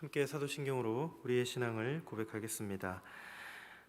함께 사도신경으로 우리의 신앙을 고백하겠습니다.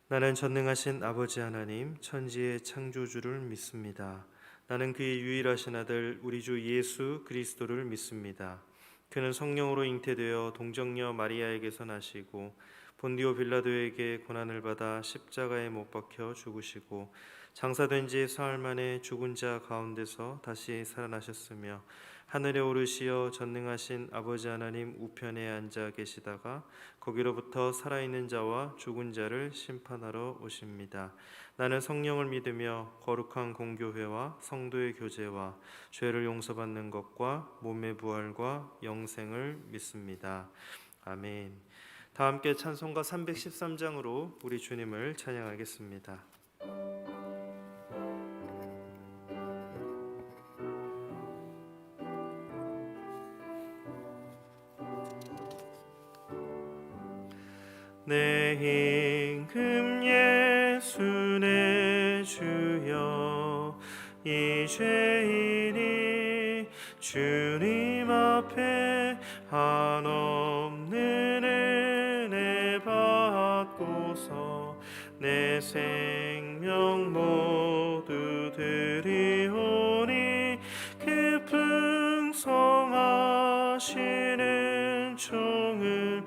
나는 전능하신 아버지 하나님 천지의 창조주를 믿습니다. 나는 그의 유일하신 아들 우리 주 예수 그리스도를 믿습니다. 그는 성령으로 잉태되어 동정녀 마리아에게서 나시고 본디오 빌라도에게 고난을 받아 십자가에 못 박혀 죽으시고 장사된 지 사흘 만에 죽은 자 가운데서 다시 살아나셨으며 하늘에 오르시어 전능하신 아버지 하나님 우편에 앉아 계시다가 거기로부터 살아있는 자와 죽은 자를 심판하러 오십니다. 나는 성령을 믿으며 거룩한 공교회와 성도의 교제와 죄를 용서받는 것과 몸의 부활과 영생을 믿습니다. 아멘. 다 함께 찬송가 313장으로 우리 주님을 찬양하겠습니다. 내 임금 예수 내 주여 이 죄인이 주님 앞에 한없는 은혜 받고서 내 생명 모두 드리오니 그 풍성하시는 종을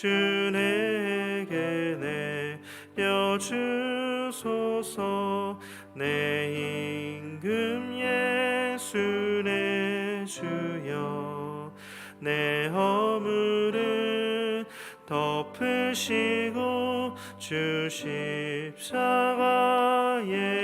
주에게 내려주소서. 내 임금 예수 내 주여 내 허물을 덮으시고 주 십자가에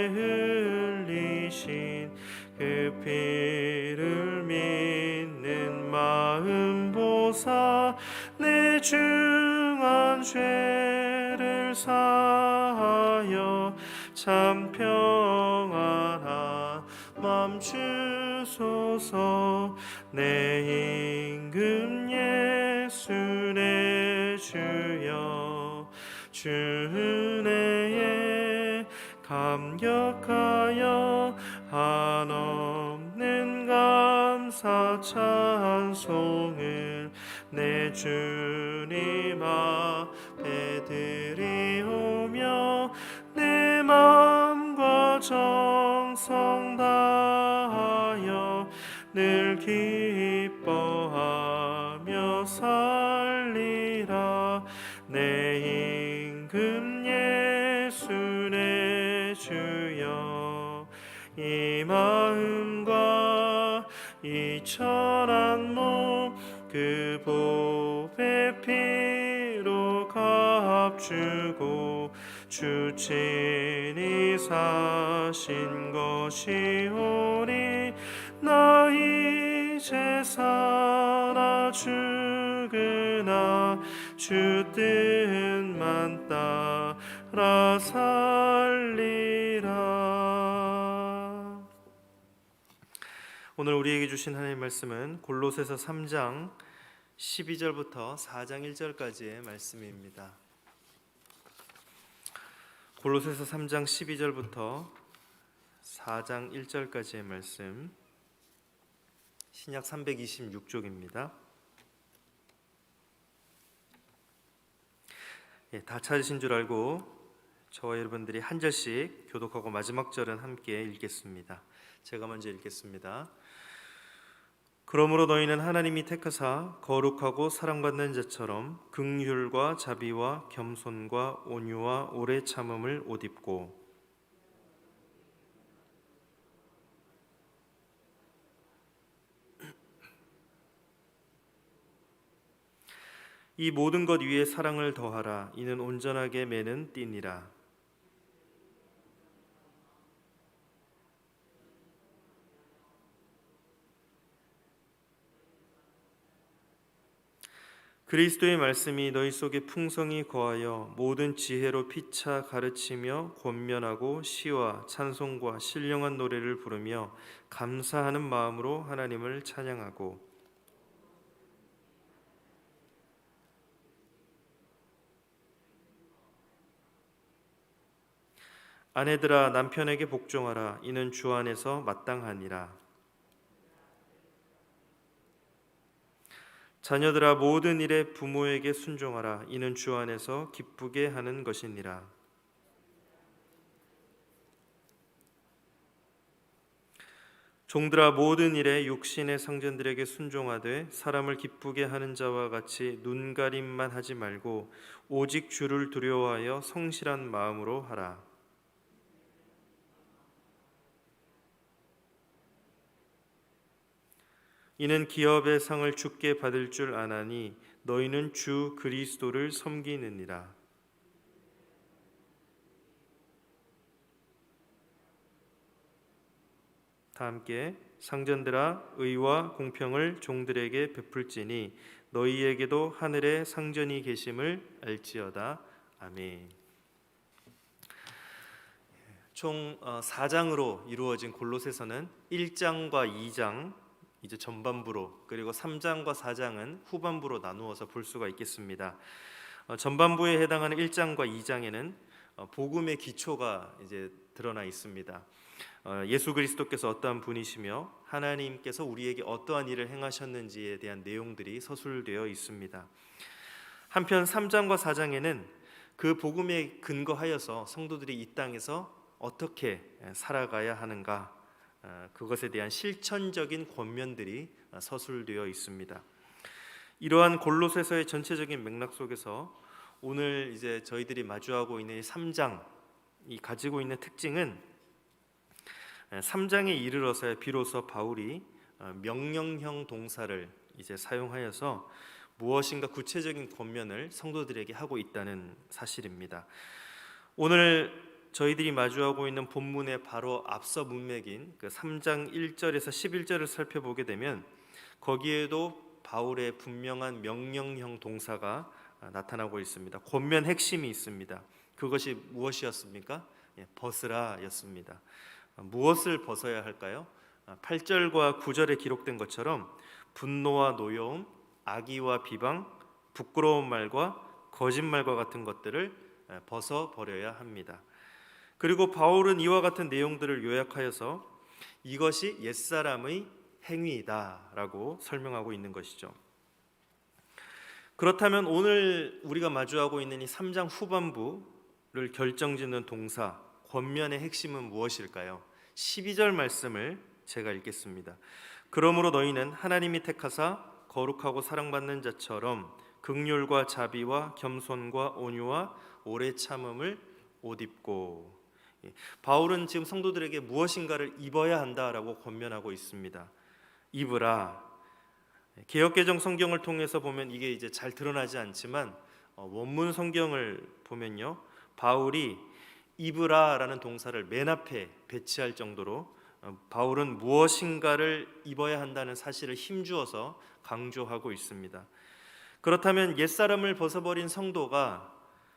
흘리신 그 피를 믿는 마음 보사 내 중한 죄를 사하여 참 평안한 맘 주소서. 내 임금 예수 내 주여 주 은혜에 감격하여 한없는 감사 찬송을 내 주님 앞에 드리오며 내 마음과 정성 다하여 늘 기뻐하며 살리라. 내 임금 예수 내 주여 이 마음과 이 천한 몸 그 보배 피로 값주고 주 친히 사신 것이오니 나 이제 살아 죽으나 주 뜻만 따라 살리라. 오늘 우리에게 주신 하나님의 말씀은 골로새서 3장 12절부터 4장 1절까지의 말씀입니다. 골로새서 3장 12절부터 4장 1절까지의 말씀, 신약 326쪽입니다. 다 찾으신 줄 알고 저와 여러분들이 한 절씩 교독하고 마지막 절은 함께 읽겠습니다. 제가 먼저 읽겠습니다. 그러므로 너희는 하나님이 택하사 거룩하고 사랑받는 자처럼 긍휼과 자비와 겸손과 온유와 오래 참음을 옷 입고 이 모든 것 위에 사랑을 더하라. 이는 온전하게 매는 띠니라. 그리스도의 말씀이 너희 속에 풍성히 거하여 모든 지혜로 피차 가르치며 권면하고 시와 찬송과 신령한 노래를 부르며 감사하는 마음으로 하나님을 찬양하고 아내들아 남편에게 복종하라. 이는 주 안에서 마땅하니라. 자녀들아 모든 일에 부모에게 순종하라. 이는 주 안에서 기쁘게 하는 것이니라. 종들아 모든 일에 육신의 상전들에게 순종하되 사람을 기쁘게 하는 자와 같이 눈가림만 하지 말고 오직 주를 두려워하여 성실한 마음으로 하라. 이는 기업의 상을 주께 받을 줄 아나니 너희는 주 그리스도를 섬기느니라. 다 함께 상전들아 의와 공평을 종들에게 베풀지니 너희에게도 하늘에 상전이 계심을 알지어다. 아멘. 총 4장으로 이루어진 골로새서는 1장과 2장 이제 전반부로, 그리고 3장과 4장은 후반부로 나누어서 볼 수가 있겠습니다. 전반부에 해당하는 1장과 2장에는 복음의 기초가 이제 드러나 있습니다. 예수 그리스도께서 어떠한 분이시며 하나님께서 우리에게 어떠한 일을 행하셨는지에 대한 내용들이 서술되어 있습니다. 한편 3장과 4장에는 그 복음에 근거하여서 성도들이 이 땅에서 어떻게 살아가야 하는가, 그것에 대한 실천적인 권면들이 서술되어 있습니다. 이러한 골로새서의 전체적인 맥락 속에서 오늘 이제 저희들이 마주하고 있는 이 3장이 가지고 있는 특징은 3장에 이르러서야 비로소 바울이 명령형 동사를 이제 사용하여서 무엇인가 구체적인 권면을 성도들에게 하고 있다는 사실입니다. 오늘 저희들이 마주하고 있는 본문의 바로 앞서 문맥인 그 3장 1절에서 11절을 살펴보게 되면 거기에도 바울의 분명한 명령형 동사가 나타나고 있습니다. 권면 핵심이 있습니다. 그것이 무엇이었습니까? 벗으라 였습니다. 무엇을 벗어야 할까요? 8절과 9절에 기록된 것처럼 분노와 노여움, 악의와 비방, 부끄러운 말과 거짓말과 같은 것들을 벗어버려야 합니다. 그리고 바울은 이와 같은 내용들을 요약하여서 이것이 옛사람의 행위이다라고 설명하고 있는 것이죠. 그렇다면 오늘 우리가 마주하고 있는 이 3장 후반부를 결정짓는 동사, 권면의 핵심은 무엇일까요? 12절 말씀을 제가 읽겠습니다. 그러므로 너희는 하나님이 택하사 거룩하고 사랑받는 자처럼 긍휼과 자비와 겸손과 온유와 오래 참음을 옷 입고. 바울은 지금 성도들에게 무엇인가를 입어야 한다라고 권면하고 있습니다. 입으라. 개역개정 성경을 통해서 보면 이게 이제 잘 드러나지 않지만 원문 성경을 보면요, 바울이 입으라라는 동사를 맨 앞에 배치할 정도로 바울은 무엇인가를 입어야 한다는 사실을 힘주어서 강조하고 있습니다. 그렇다면 옛사람을 벗어버린 성도가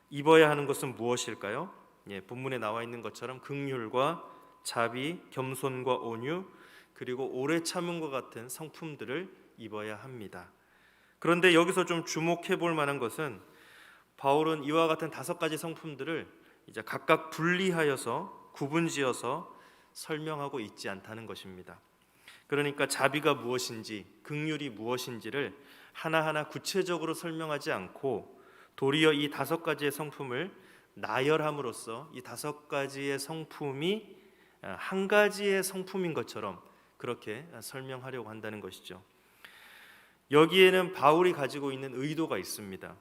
입어야 하는 것은 무엇일까요? 본문에 나와 있는 것처럼 긍휼과 자비, 겸손과 온유, 그리고 오래 참음과 같은 성품들을 입어야 합니다. 그런데 여기서 좀 주목해 볼 만한 것은 바울은 이와 같은 5가지 성품들을 이제 각각 분리하여서 구분지어서 설명하고 있지 않다는 것입니다. 그러니까 자비가 무엇인지, 긍휼이 무엇인지를 하나하나 구체적으로 설명하지 않고 도리어 이 5가지의 성품을 나열함으로써 이 5가지의 성품이 한 가지의 성품인 것처럼 그렇게 설명하려고 한다는 것이죠. 여기에는 바울이 가지고 있는 의도가 있습니다.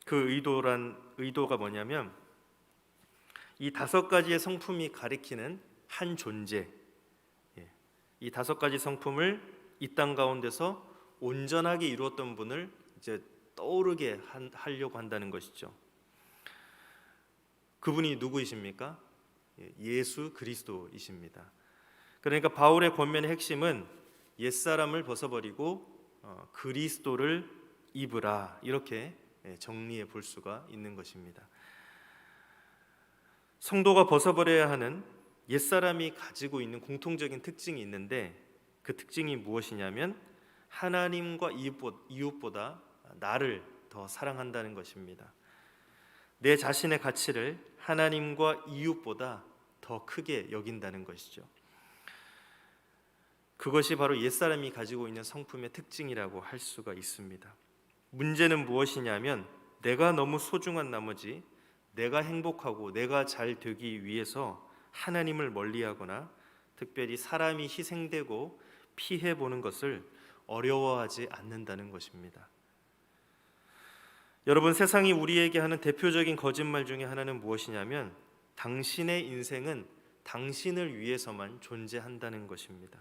그 의도가 뭐냐면 이 5가지의 성품이 가리키는 한 존재, 이 5가지 성품을 이 땅 가운데서 온전하게 이루었던 분을 이제 떠오르게 하려고 한다는 것이죠. 그분이 누구이십니까? 예수 그리스도이십니다. 그러니까 바울의 권면의 핵심은 옛사람을 벗어버리고 그리스도를 입으라, 이렇게 정리해 볼 수가 있는 것입니다. 성도가 벗어버려야 하는 옛사람이 가지고 있는 공통적인 특징이 있는데 그 특징이 무엇이냐면 하나님과 이웃보다 나를 더 사랑한다는 것입니다. 내 자신의 가치를 하나님과 이웃보다 더 크게 여긴다는 것이죠. 그것이 바로 옛사람이 가지고 있는 성품의 특징이라고 할 수가 있습니다. 문제는 무엇이냐면 내가 너무 소중한 나머지 내가 행복하고 내가 잘 되기 위해서 하나님을 멀리하거나 특별히 사람이 희생되고 피해 보는 것을 어려워하지 않는다는 것입니다. 여러분, 세상이 우리에게 하는 대표적인 거짓말 중에 하나는 무엇이냐면 당신의 인생은 당신을 위해서만 존재한다는 것입니다.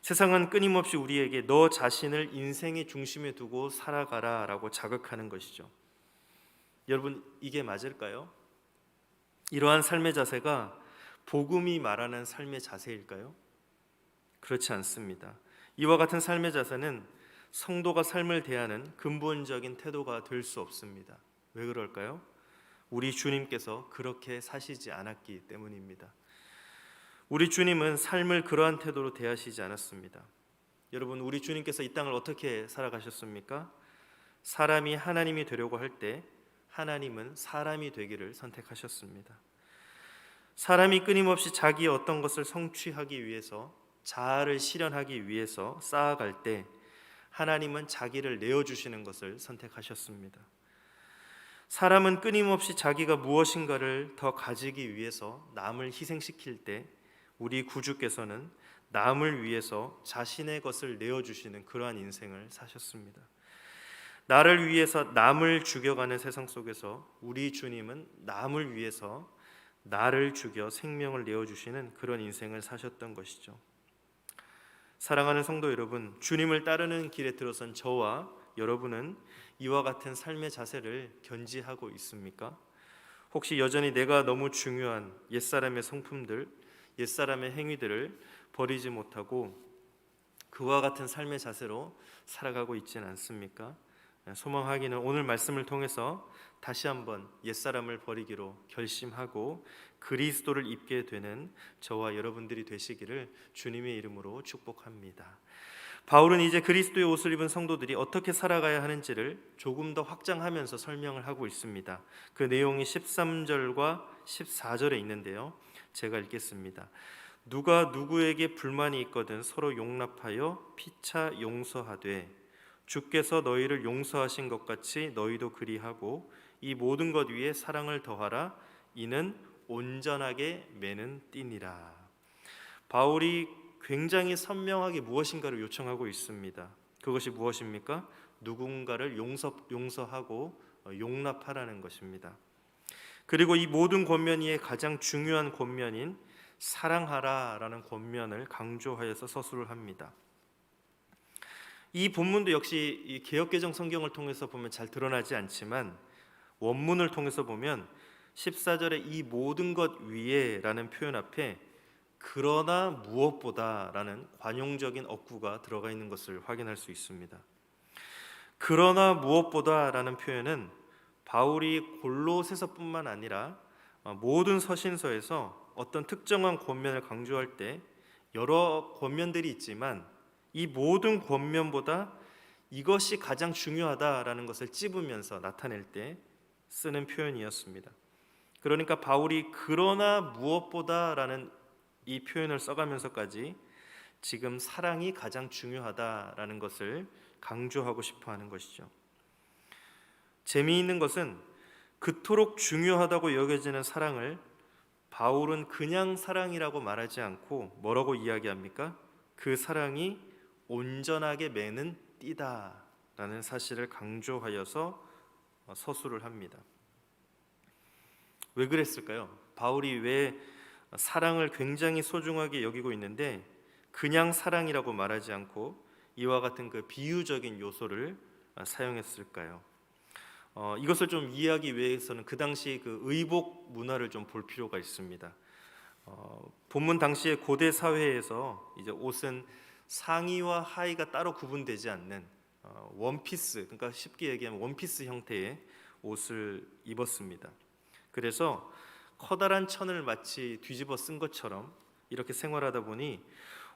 세상은 끊임없이 우리에게 너 자신을 인생의 중심에 두고 살아가라 라고 자극하는 것이죠. 여러분, 이게 맞을까요? 이러한 삶의 자세가 복음이 말하는 삶의 자세일까요? 그렇지 않습니다. 이와 같은 삶의 자세는 성도가 삶을 대하는 근본적인 태도가 될 수 없습니다. 왜 그럴까요? 우리 주님께서 그렇게 사시지 않았기 때문입니다. 우리 주님은 삶을 그러한 태도로 대하시지 않았습니다. 여러분, 우리 주님께서 이 땅을 어떻게 살아가셨습니까? 사람이 하나님이 되려고 할 때 하나님은 사람이 되기를 선택하셨습니다. 사람이 끊임없이 자기의 어떤 것을 성취하기 위해서, 자아를 실현하기 위해서 쌓아갈 때 하나님은 자기를 내어주시는 것을 선택하셨습니다. 사람은 끊임없이 자기가 무엇인가를 더 가지기 위해서 남을 희생시킬 때 우리 구주께서는 남을 위해서 자신의 것을 내어주시는 그러한 인생을 사셨습니다. 나를 위해서 남을 죽여가는 세상 속에서 우리 주님은 남을 위해서 나를 죽여 생명을 내어주시는 그런 인생을 사셨던 것이죠. 사랑하는 성도 여러분, 주님을 따르는 길에 들어선 저와 여러분은 이와 같은 삶의 자세를 견지하고 있습니까? 혹시 여전히 내가 너무 중요한 옛사람의 성품들, 옛사람의 행위들을 버리지 못하고 그와 같은 삶의 자세로 살아가고 있지는 않습니까? 소망하기는 오늘 말씀을 통해서 다시 한번 옛사람을 버리기로 결심하고 그리스도를 입게 되는 저와 여러분들이 되시기를 주님의 이름으로 축복합니다. 바울은 이제 그리스도의 옷을 입은 성도들이 어떻게 살아가야 하는지를 조금 더 확장하면서 설명을 하고 있습니다. 그 내용이 13절과 14절에 있는데요, 제가 읽겠습니다. 누가 누구에게 불만이 있거든 서로 용납하여 피차 용서하되 주께서 너희를 용서하신 것 같이 너희도 그리하고 이 모든 것 위에 사랑을 더하라. 이는 온전하게 매는 띠니라. 바울이 굉장히 선명하게 무엇인가를 요청하고 있습니다. 그것이 무엇입니까? 누군가를 용서하고 용납하라는 것입니다. 그리고 이 모든 권면 위에 가장 중요한 권면인 사랑하라라는 권면을 강조하여서 서술을 합니다. 이 본문도 역시 이 개역개정 성경을 통해서 보면 잘 드러나지 않지만 원문을 통해서 보면 14절에 이 모든 것 위에라는 표현 앞에 그러나 무엇보다라는 관용적인 어구가 들어가 있는 것을 확인할 수 있습니다. 그러나 무엇보다라는 표현은 바울이 골로새서뿐만 아니라 모든 서신서에서 어떤 특정한 권면을 강조할 때 여러 권면들이 있지만 이 모든 권면보다 이것이 가장 중요하다라는 것을 찝으면서 나타낼 때 쓰는 표현이었습니다. 그러니까 바울이 그러나 무엇보다라는 이 표현을 써가면서까지 지금 사랑이 가장 중요하다라는 것을 강조하고 싶어 하는 것이죠. 재미있는 것은 그토록 중요하다고 여겨지는 사랑을 바울은 그냥 사랑이라고 말하지 않고 뭐라고 이야기합니까? 그 사랑이 온전하게 매는 띠다라는 사실을 강조하여서 서술을 합니다. 왜 그랬을까요? 바울이 왜 사랑을 굉장히 소중하게 여기고 있는데 그냥 사랑이라고 말하지 않고 이와 같은 그 비유적인 요소를 사용했을까요? 이것을 좀 이해하기 위해서는 그 당시 그 의복 문화를 좀 볼 필요가 있습니다. 본문 당시의 고대 사회에서 이제 옷은 상의와 하의가 따로 구분되지 않는 원피스, 그러니까 쉽게 얘기하면 원피스 형태의 옷을 입었습니다. 그래서 커다란 천을 마치 뒤집어 쓴 것처럼 이렇게 생활하다 보니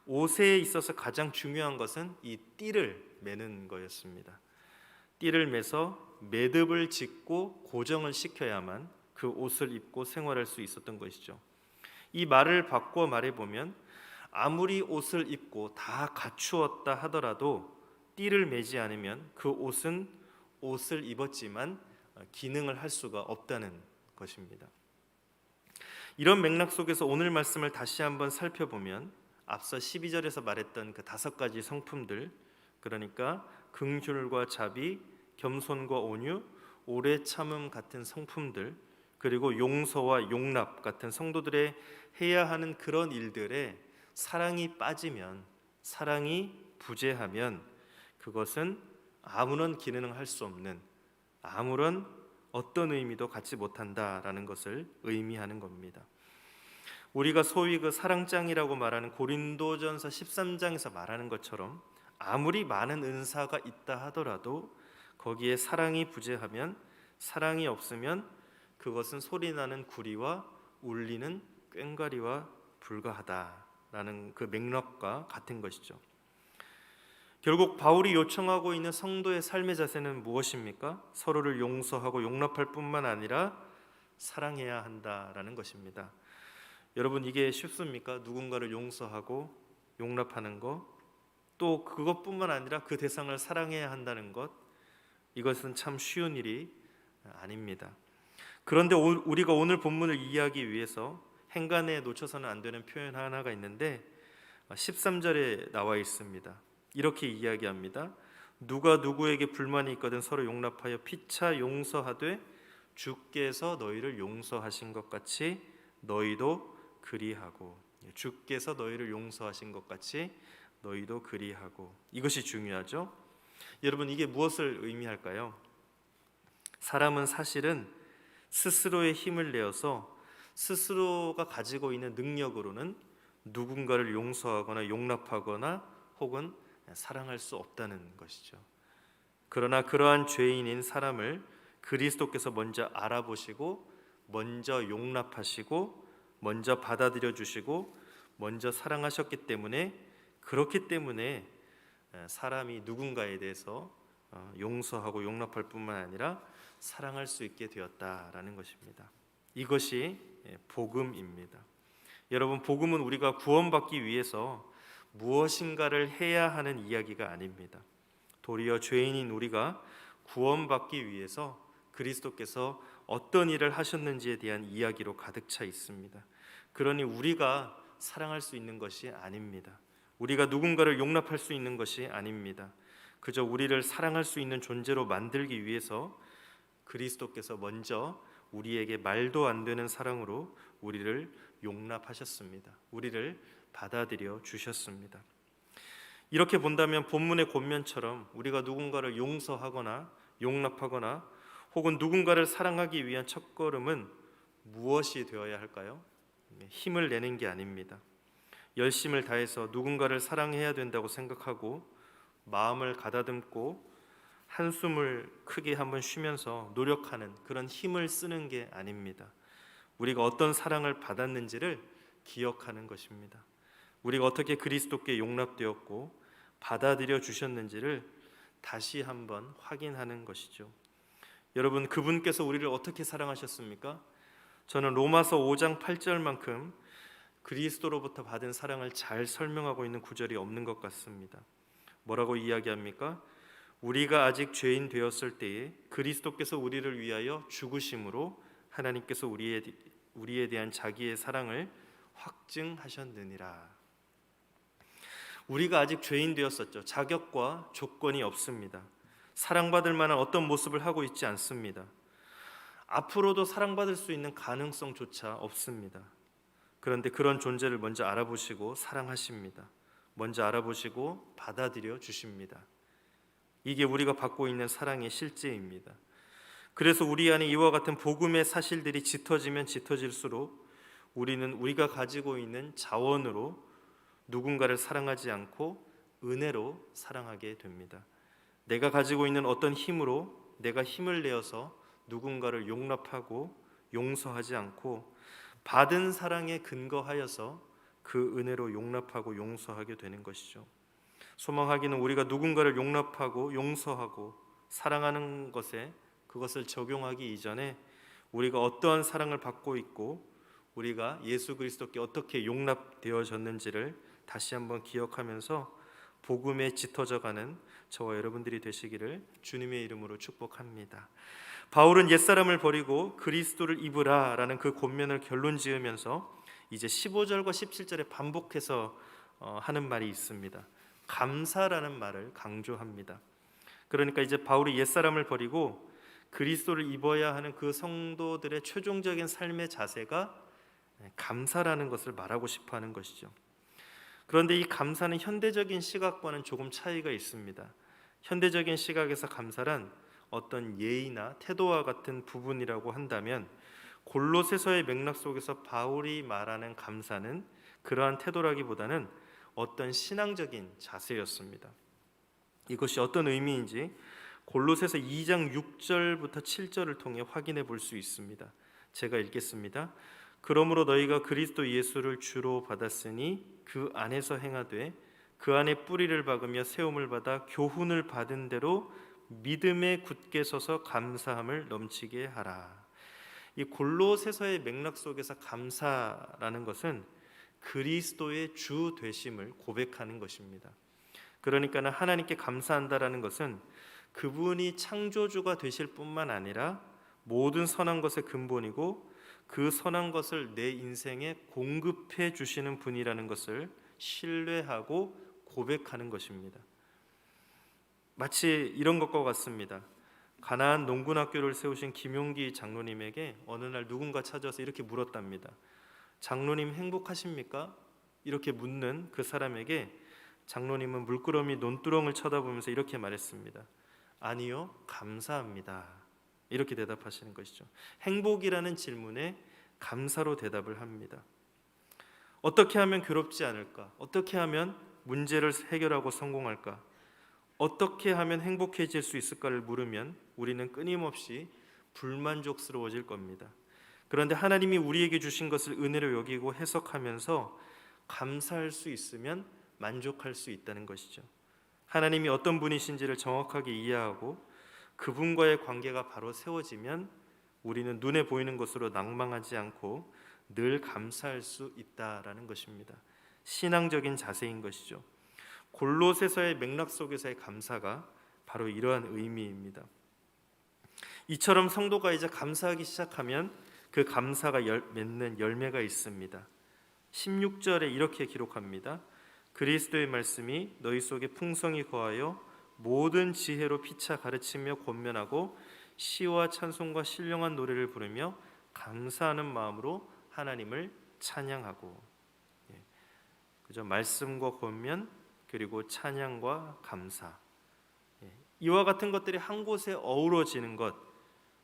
옷에 있어서 가장 중요한 것은 이 띠를 매는 거였습니다. 띠를 매서 매듭을 짓고 고정을 시켜야만 그 옷을 입고 생활할 수 있었던 것이죠. 이 말을 바꿔 말해보면 아무리 옷을 입고 다 갖추었다 하더라도 띠를 매지 않으면 그 옷은 옷을 입었지만 기능을 할 수가 없다는 것입니다. 이런 맥락 속에서 오늘 말씀을 다시 한번 살펴보면 앞서 12절에서 말했던 그 5가지 성품들, 그러니까 긍휼과 자비, 겸손과 온유, 오래 참음 같은 성품들, 그리고 용서와 용납 같은 성도들의 해야 하는 그런 일들에 사랑이 빠지면, 사랑이 부재하면 그것은 아무런 기능을 할 수 없는, 아무런 어떤 의미도 갖지 못한다라는 것을 의미하는 겁니다. 우리가 소위 그 사랑장이라고 말하는 고린도전서 13장에서 말하는 것처럼 아무리 많은 은사가 있다 하더라도 거기에 사랑이 부재하면, 사랑이 없으면 그것은 소리나는 구리와 울리는 꽹과리와 불과하다라는 그 맥락과 같은 것이죠. 결국 바울이 요청하고 있는 성도의 삶의 자세는 무엇입니까? 서로를 용서하고 용납할 뿐만 아니라 사랑해야 한다라는 것입니다. 여러분, 이게 쉽습니까? 누군가를 용서하고 용납하는 것, 또 그것뿐만 아니라 그 대상을 사랑해야 한다는 것, 이것은 참 쉬운 일이 아닙니다. 그런데 우리가 오늘 본문을 이해하기 위해서 행간에 놓쳐서는 안 되는 표현 하나가 있는데 13절에 나와 있습니다. 이렇게 이야기합니다. 누가 누구에게 불만이 있거든 서로 용납하여 피차 용서하되 주께서 너희를 용서하신 것 같이 너희도 그리하고. 주께서 너희를 용서하신 것 같이 너희도 그리하고. 이것이 중요하죠. 여러분, 이게 무엇을 의미할까요? 사람은 사실은 스스로의 힘을 내어서 스스로가 가지고 있는 능력으로는 누군가를 용서하거나 용납하거나 혹은 사랑할 수 없다는 것이죠. 그러나 그러한 죄인인 사람을 그리스도께서 먼저 알아보시고 먼저 용납하시고 먼저 받아들여 주시고 먼저 사랑하셨기 때문에, 그렇기 때문에 사람이 누군가에 대해서 용서하고 용납할 뿐만 아니라 사랑할 수 있게 되었다라는 것입니다. 이것이 복음입니다. 여러분, 복음은 우리가 구원받기 위해서 무엇인가를 해야 하는 이야기가 아닙니다. 도리어 죄인인 우리가 구원받기 위해서 그리스도께서 어떤 일을 하셨는지에 대한 이야기로 가득 차 있습니다. 그러니 우리가 사랑할 수 있는 것이 아닙니다. 우리가 누군가를 용납할 수 있는 것이 아닙니다. 그저 우리를 사랑할 수 있는 존재로 만들기 위해서 그리스도께서 먼저 우리에게 말도 안 되는 사랑으로 우리를 용납하셨습니다. 우리를 받아들여 주셨습니다. 이렇게 본다면 본문의 권면처럼 우리가 누군가를 용서하거나 용납하거나 혹은 누군가를 사랑하기 위한 첫걸음은 무엇이 되어야 할까요? 힘을 내는 게 아닙니다. 열심을 다해서 누군가를 사랑해야 된다고 생각하고 마음을 가다듬고 한숨을 크게 한번 쉬면서 노력하는 그런 힘을 쓰는 게 아닙니다. 우리가 어떤 사랑을 받았는지를 기억하는 것입니다. 우리가 어떻게 그리스도께 용납되었고 받아들여 주셨는지를 다시 한번 확인하는 것이죠. 여러분, 그분께서 우리를 어떻게 사랑하셨습니까? 저는 로마서 5장 8절만큼 그리스도로부터 받은 사랑을 잘 설명하고 있는 구절이 없는 것 같습니다. 뭐라고 이야기합니까? 우리가 아직 죄인 되었을 때에 그리스도께서 우리를 위하여 죽으심으로 하나님께서 우리에 대한 자기의 사랑을 확증하셨느니라. 우리가 아직 죄인 되었었죠. 자격과 조건이 없습니다. 사랑받을 만한 어떤 모습을 하고 있지 않습니다. 앞으로도 사랑받을 수 있는 가능성조차 없습니다. 그런데 그런 존재를 먼저 알아보시고 사랑하십니다. 먼저 알아보시고 받아들여 주십니다. 이게 우리가 받고 있는 사랑의 실제입니다. 그래서 우리 안에 이와 같은 복음의 사실들이 짙어지면 짙어질수록 우리는 우리가 가지고 있는 자원으로 누군가를 사랑하지 않고 은혜로 사랑하게 됩니다. 내가 가지고 있는 어떤 힘으로 내가 힘을 내어서 누군가를 용납하고 용서하지 않고 받은 사랑에 근거하여서 그 은혜로 용납하고 용서하게 되는 것이죠. 소망하기는 우리가 누군가를 용납하고 용서하고 사랑하는 것에 그것을 적용하기 이전에 우리가 어떠한 사랑을 받고 있고 우리가 예수 그리스도께 어떻게 용납되어졌는지를 다시 한번 기억하면서 복음에 짙어져가는 저와 여러분들이 되시기를 주님의 이름으로 축복합니다. 바울은 옛사람을 버리고 그리스도를 입으라라는 그 권면을 결론 지으면서 이제 15절과 17절에 반복해서 하는 말이 있습니다. 감사라는 말을 강조합니다. 그러니까 이제 바울이 옛사람을 버리고 그리스도를 입어야 하는 그 성도들의 최종적인 삶의 자세가 감사라는 것을 말하고 싶어 하는 것이죠. 그런데 이 감사는 현대적인 시각과는 조금 차이가 있습니다. 현대적인 시각에서 감사란 어떤 예의나 태도와 같은 부분이라고 한다면 골로새서의 맥락 속에서 바울이 말하는 감사는 그러한 태도라기보다는 어떤 신앙적인 자세였습니다. 이것이 어떤 의미인지 골로새서 2장 6절부터 7절을 통해 확인해 볼 수 있습니다. 제가 읽겠습니다. 그러므로 너희가 그리스도 예수를 주로 받았으니 그 안에서 행하되 그 안에 뿌리를 박으며 세움을 받아 교훈을 받은 대로 믿음에 굳게 서서 감사함을 넘치게 하라. 이 골로새서의 맥락 속에서 감사라는 것은 그리스도의 주 되심을 고백하는 것입니다. 그러니까 하나님께 감사한다라는 것은 그분이 창조주가 되실 뿐만 아니라 모든 선한 것의 근본이고 그 선한 것을 내 인생에 공급해 주시는 분이라는 것을 신뢰하고 고백하는 것입니다. 마치 이런 것과 같습니다. 가나안 농군학교를 세우신 김용기 장로님에게 어느 날 누군가 찾아와서 이렇게 물었답니다. 장로님 행복하십니까? 이렇게 묻는 그 사람에게 장로님은 물끄러미 논두렁을 쳐다보면서 이렇게 말했습니다. 아니요, 감사합니다. 이렇게 대답하시는 것이죠. 행복이라는 질문에 감사로 대답을 합니다. 어떻게 하면 괴롭지 않을까? 어떻게 하면 문제를 해결하고 성공할까? 어떻게 하면 행복해질 수 있을까를 물으면 우리는 끊임없이 불만족스러워질 겁니다. 그런데 하나님이 우리에게 주신 것을 은혜로 여기고 해석하면서 감사할 수 있으면 만족할 수 있다는 것이죠. 하나님이 어떤 분이신지를 정확하게 이해하고 그분과의 관계가 바로 세워지면 우리는 눈에 보이는 것으로 낭망하지 않고 늘 감사할 수 있다라는 것입니다. 신앙적인 자세인 것이죠. 골로새서의 맥락 속에서의 감사가 바로 이러한 의미입니다. 이처럼 성도가 이제 감사하기 시작하면 그 감사가 맺는 열매가 있습니다. 16절에 이렇게 기록합니다. 그리스도의 말씀이 너희 속에 풍성히 거하여 모든 지혜로 피차 가르치며 권면하고 시와 찬송과 신령한 노래를 부르며 감사하는 마음으로 하나님을 찬양하고. 그죠? 말씀과 권면 그리고 찬양과 감사. 이와 같은 것들이 한 곳에 어우러지는 것,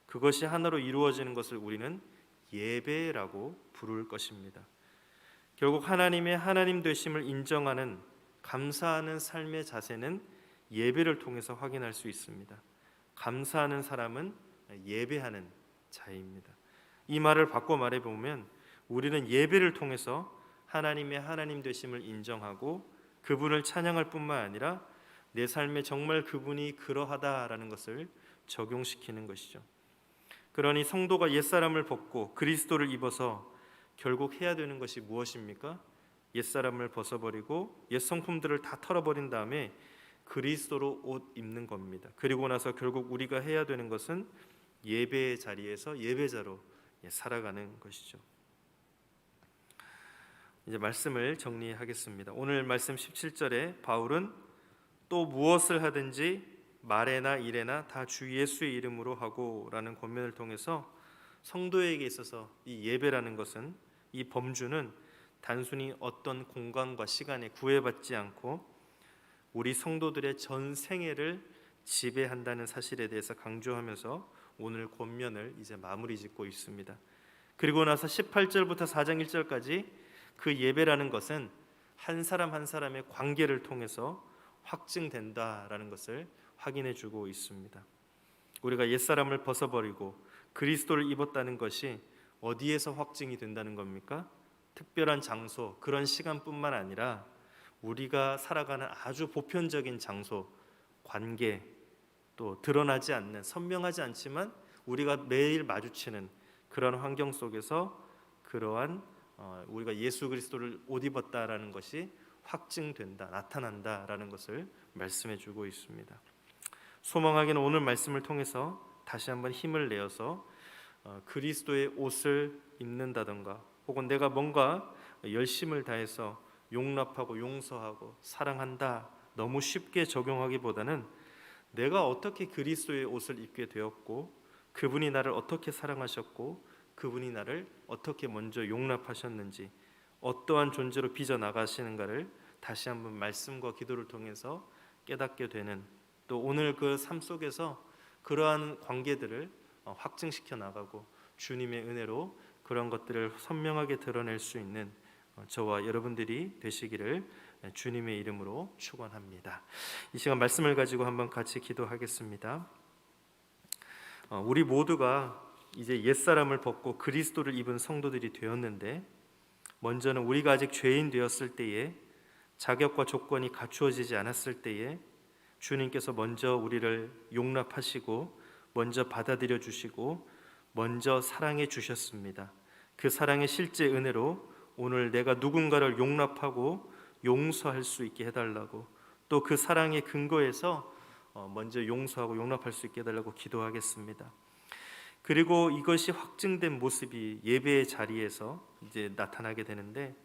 그것이 하나로 이루어지는 것을 우리는 예배라고 부를 것입니다. 결국 하나님의 하나님 되심을 인정하는 감사하는 삶의 자세는 예배를 통해서 확인할 수 있습니다. 감사하는 사람은 예배하는 자입니다. 이 말을 바꿔 말해보면 우리는 예배를 통해서 하나님의 하나님 되심을 인정하고 그분을 찬양할 뿐만 아니라 내 삶에 정말 그분이 그러하다라는 것을 적용시키는 것이죠. 그러니 성도가 옛사람을 벗고 그리스도를 입어서 결국 해야 되는 것이 무엇입니까? 옛사람을 벗어버리고 옛 성품들을 다 털어버린 다음에 그리스도로 옷 입는 겁니다. 그리고 나서 결국 우리가 해야 되는 것은 예배의 자리에서 예배자로 살아가는 것이죠. 이제 말씀을 정리하겠습니다. 오늘 말씀 17절에 바울은 또 무엇을 하든지 말에나 일에나 다 주 예수의 이름으로 하고라는 권면을 통해서 성도에게 있어서 이 예배라는 것은, 이 범주는 단순히 어떤 공간과 시간에 구애받지 않고 우리 성도들의 전 생애를 지배한다는 사실에 대해서 강조하면서 오늘 권면을 이제 마무리 짓고 있습니다. 그리고 나서 18절부터 4장 1절까지 그 예배라는 것은 한 사람 한 사람의 관계를 통해서 확증된다라는 것을 확인해 주고 있습니다. 우리가 옛사람을 벗어버리고 그리스도를 입었다는 것이 어디에서 확증이 된다는 겁니까? 특별한 장소, 그런 시간뿐만 아니라 우리가 살아가는 아주 보편적인 장소, 관계, 또 드러나지 않는, 선명하지 않지만 우리가 매일 마주치는 그런 환경 속에서 그러한 우리가 예수 그리스도를 옷 입었다라는 것이 확증된다, 나타난다라는 것을 말씀해 주고 있습니다. 소망하기는 오늘 말씀을 통해서 다시 한번 힘을 내어서 그리스도의 옷을 입는다던가, 혹은 내가 뭔가 열심을 다해서 용납하고 용서하고 사랑한다, 너무 쉽게 적용하기보다는 내가 어떻게 그리스도의 옷을 입게 되었고, 그분이 나를 어떻게 사랑하셨고, 그분이 나를 어떻게 먼저 용납하셨는지, 어떠한 존재로 빚어 나가시는가를 다시 한번 말씀과 기도를 통해서 깨닫게 되는, 또 오늘 그 삶 속에서 그러한 관계들을 확증시켜 나가고 주님의 은혜로 그런 것들을 선명하게 드러낼 수 있는 저와 여러분들이 되시기를 주님의 이름으로 축원합니다. 이 시간 말씀을 가지고 한번 같이 기도하겠습니다. 우리 모두가 이제 옛사람을 벗고 그리스도를 입은 성도들이 되었는데, 먼저는 우리가 아직 죄인 되었을 때에, 자격과 조건이 갖추어지지 않았을 때에 주님께서 먼저 우리를 용납하시고 먼저 받아들여 주시고 먼저 사랑해 주셨습니다. 그 사랑의 실제 은혜로 오늘 내가 누군가를 용납하고 용서할 수 있게 해달라고, 또 그 사랑의 근거에서 먼저 용서하고 용납할 수 있게 해달라고 기도하겠습니다. 그리고 이것이 확증된 모습이 예배의 자리에서 이제 나타나게 되는데,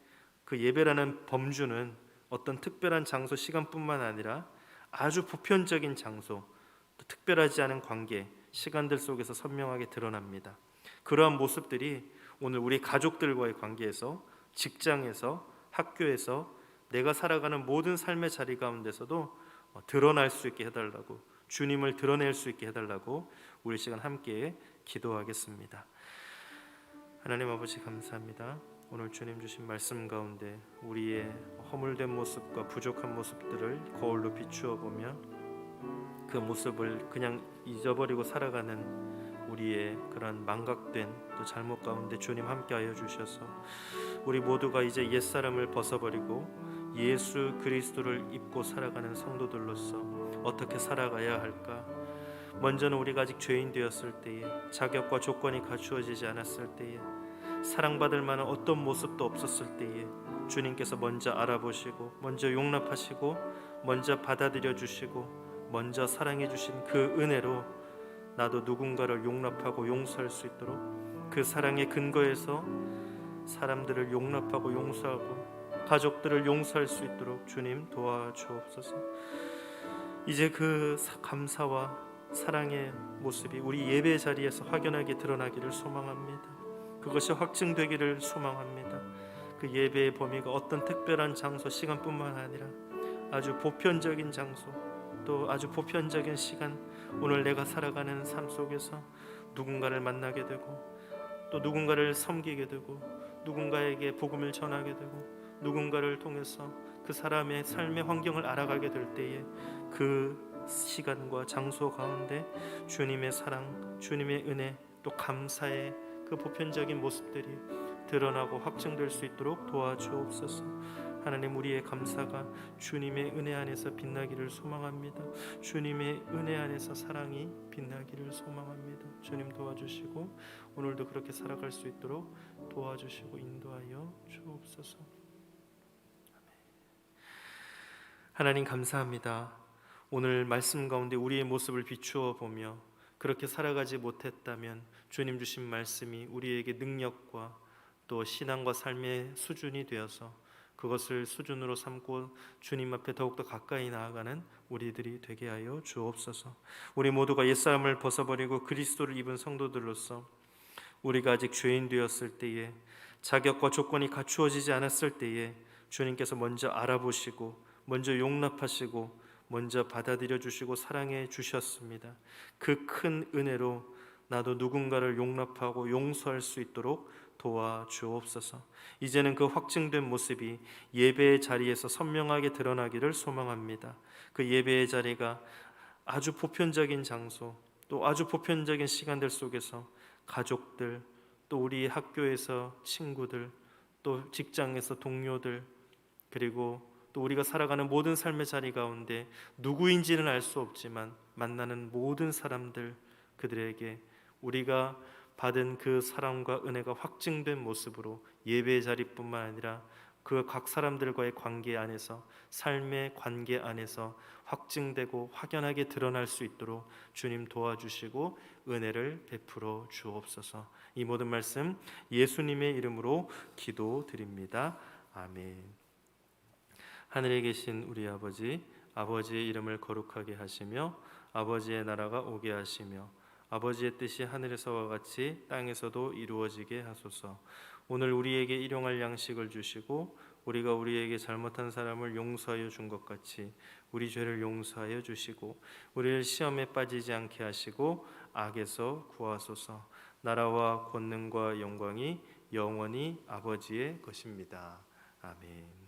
그 예배라는 범주는 어떤 특별한 장소, 시간뿐만 아니라 아주 보편적인 장소, 또 특별하지 않은 관계, 시간들 속에서 선명하게 드러납니다. 그러한 모습들이 오늘 우리 가족들과의 관계에서, 직장에서, 학교에서, 내가 살아가는 모든 삶의 자리 가운데서도 드러날 수 있게 해달라고, 주님을 드러낼 수 있게 해달라고 우리 시간 함께 기도하겠습니다. 하나님 아버지, 감사합니다. 오늘 주님 주신 말씀 가운데 우리의 허물된 모습과 부족한 모습들을 거울로 비추어 보며 그 모습을 그냥 잊어버리고 살아가는 우리의 그런 망각된 또 잘못 가운데 주님 함께하여 주셔서 우리 모두가 이제 옛사람을 벗어버리고 예수 그리스도를 입고 살아가는 성도들로서 어떻게 살아가야 할까? 먼저는 우리가 아직 죄인 되었을 때에, 자격과 조건이 갖추어지지 않았을 때에, 사랑받을 만한 어떤 모습도 없었을 때에 주님께서 먼저 알아보시고 먼저 용납하시고 먼저 받아들여 주시고 먼저 사랑해 주신 그 은혜로 나도 누군가를 용납하고 용서할 수 있도록, 그 사랑의 근거에서 사람들을 용납하고 용서하고 가족들을 용서할 수 있도록 주님 도와주옵소서. 이제 그 감사와 사랑의 모습이 우리 예배 자리에서 확연하게 드러나기를 소망합니다. 그것이 확증되기를 소망합니다. 그 예배의 범위가 어떤 특별한 장소, 시간뿐만 아니라 아주 보편적인 장소, 또 아주 보편적인 시간, 오늘 내가 살아가는 삶 속에서 누군가를 만나게 되고, 또 누군가를 섬기게 되고, 누군가에게 복음을 전하게 되고, 누군가를 통해서 그 사람의 삶의 환경을 알아가게 될 때에 그 시간과 장소 가운데 주님의 사랑, 주님의 은혜, 또 감사의 그 보편적인 모습들이 드러나고 확증될 수 있도록 도와주옵소서. 하나님, 우리의 감사가 주님의 은혜 안에서 빛나기를 소망합니다. 주님의 은혜 안에서 사랑이 빛나기를 소망합니다. 주님 도와주시고 오늘도 그렇게 살아갈 수 있도록 도와주시고 인도하여 주옵소서. 하나님, 감사합니다. 오늘 말씀 가운데 우리의 모습을 비추어 보며 그렇게 살아가지 못했다면 주님 주신 말씀이 우리에게 능력과 또 신앙과 삶의 수준이 되어서 그것을 수준으로 삼고 주님 앞에 더욱더 가까이 나아가는 우리들이 되게 하여 주옵소서. 우리 모두가 옛사람을 벗어버리고 그리스도를 입은 성도들로서 우리가 아직 죄인 되었을 때에, 자격과 조건이 갖추어지지 않았을 때에 주님께서 먼저 알아보시고 먼저 용납하시고 먼저 받아들여 주시고 사랑해 주셨습니다. 그 큰 은혜로 나도 누군가를 용납하고 용서할 수 있도록 도와주옵소서. 이제는 그 확증된 모습이 예배의 자리에서 선명하게 드러나기를 소망합니다. 그 예배의 자리가 아주 보편적인 장소, 또 아주 보편적인 시간들 속에서 가족들, 또 우리 학교에서 친구들, 또 직장에서 동료들, 그리고 또 우리가 살아가는 모든 삶의 자리 가운데 누구인지는 알 수 없지만 만나는 모든 사람들, 그들에게 우리가 받은 그 사랑과 은혜가 확증된 모습으로 예배의 자리뿐만 아니라 그 각 사람들과의 관계 안에서, 삶의 관계 안에서 확증되고 확연하게 드러날 수 있도록 주님 도와주시고 은혜를 베풀어 주옵소서. 이 모든 말씀 예수님의 이름으로 기도드립니다. 아멘. 하늘에 계신 우리 아버지, 아버지의 이름을 거룩하게 하시며 아버지의 나라가 오게 하시며 아버지의 뜻이 하늘에서와 같이 땅에서도 이루어지게 하소서. 오늘 우리에게 일용할 양식을 주시고 우리가 우리에게 잘못한 사람을 용서하여 준 것 같이 우리 죄를 용서하여 주시고 우리를 시험에 빠지지 않게 하시고 악에서 구하소서. 나라와 권능과 영광이 영원히 아버지의 것입니다. 아멘.